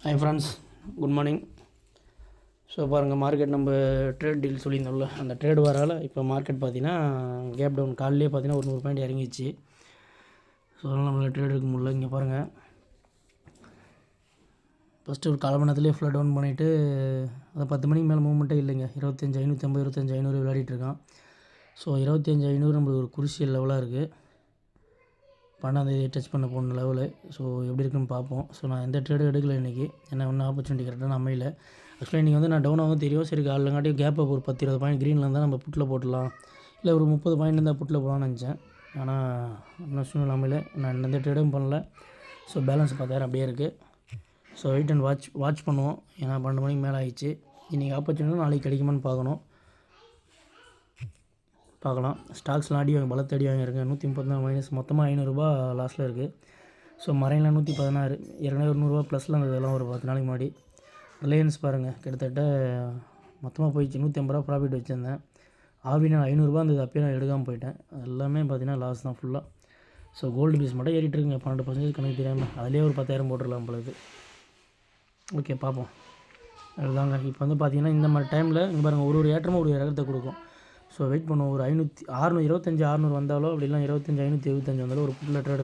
Hi friends, good morning. So பாருங்கள், market நம்ம trade deal சொல்லியிருந்தோம்ல, அந்த ட்ரேடு வரால் இப்போ மார்க்கெட் பார்த்திங்கன்னா கேப் டவுன். காலையிலே பார்த்திங்கன்னா ஒரு 100 பாயிண்ட் இறங்கிச்சு. ஸோ அதனால் நம்மளால் ட்ரேட் எடுக்க முடியல. இங்கே பாருங்கள், ஃபஸ்ட்டு ஒரு கால் மணி நேரத்துலேயே ஃபுல்லாக டவுன் பண்ணிவிட்டு அதை 10 மணிக்கு மேலே மூவ்மெண்ட்டே இல்லைங்க. 25,550 25,500 விளையாடிட்டுருக்கான். ஸோ 25,500 நம்மளுக்கு ஒரு குருசியல் லெவலாக இருக்குது. 12ஆந்தேதி டச் பண்ண போன லெவலு. ஸோ எப்படி இருக்குன்னு பார்ப்போம். ஸோ நான் எந்த ட்ரேடும் எடுக்கலை இன்றைக்கி, ஏன்னா ஒன்றும் ஆப்பர்ச்சுனிட்டி கரெக்டான அமையல. ஆக்சுவலாக இன்றைக்கி வந்து நான் டவுனாகவும் தெரியும். சரி, காலைலங்காட்டியும் கேப் அப் ஒரு 10-20 பாயிண்ட் க்ரீனில் இருந்தால் நம்ம புட்டில் போட்டுடலாம், இல்லை ஒரு 30 பாயிண்ட் இருந்தால் புட்டில் போகலான்னு நினச்சேன். ஆனால் இன்னும் சூழ்நிலை அமையல. நான் எந்த ட்ரேடும் பண்ணல. ஸோ பேலன்ஸ் 10,000 அப்படியே இருக்குது. ஸோ வெயிட் அண்ட் வாட்ச் பண்ணுவோம். ஏன்னா 12 மணிக்கு மேலே ஆயிடுச்சு. இன்றைக்கி ஆப்பர்ச்சுனிட்டி நாளைக்கு கிடைக்குமான்னு பார்க்கலாம். ஸ்டாக்ஸ்லாம் அடி வாங்க, பலத்தை அடி வாங்கியிருங்க. 134 மைனஸ், மொத்தமாக 500 லாஸில் இருக்குது. ஸோ மரைனில் 116, ஏற்கனவே ஒரு 100 ப்ளஸில் இருந்தது. இதெல்லாம் ஒரு 10 நாளைக்கு முன்னாடி. ரிலையன்ஸ் பாருங்கள், கிட்டத்தட்ட மொத்தமாக போயிடுச்சு. 150 ப்ராஃபிட் வச்சுருந்தேன். ஆவினா 500 இருந்தது, அப்பயே நான் எடுக்காமல் போயிட்டேன். எல்லாமே பார்த்தீங்கன்னா லாஸ் தான் ஃபுல்லாக. ஸோ கோல்டு பீஸ் மட்டும் ஏறிட்டு இருக்குங்க, 12% கணக்கு தெரியாமல். அதிலே ஒரு 10,000 போட்டுடலாம் பொழுது. ஓகே, பார்ப்போம். அதுதாங்க இப்போ வந்து பார்த்திங்கன்னா இந்த மாதிரி டைமில் இங்கே பாருங்கள், ஒரு ஏற்றமும் ஒரு இறக்கத்தை கொடுக்கும். ஸோ வெயிட் பண்ணுவோம். ஒரு 625 600 வந்தாலோ, அப்படி இல்லை 25 575 வந்தாலோ ஒரு புட்டில் ட்ரேட்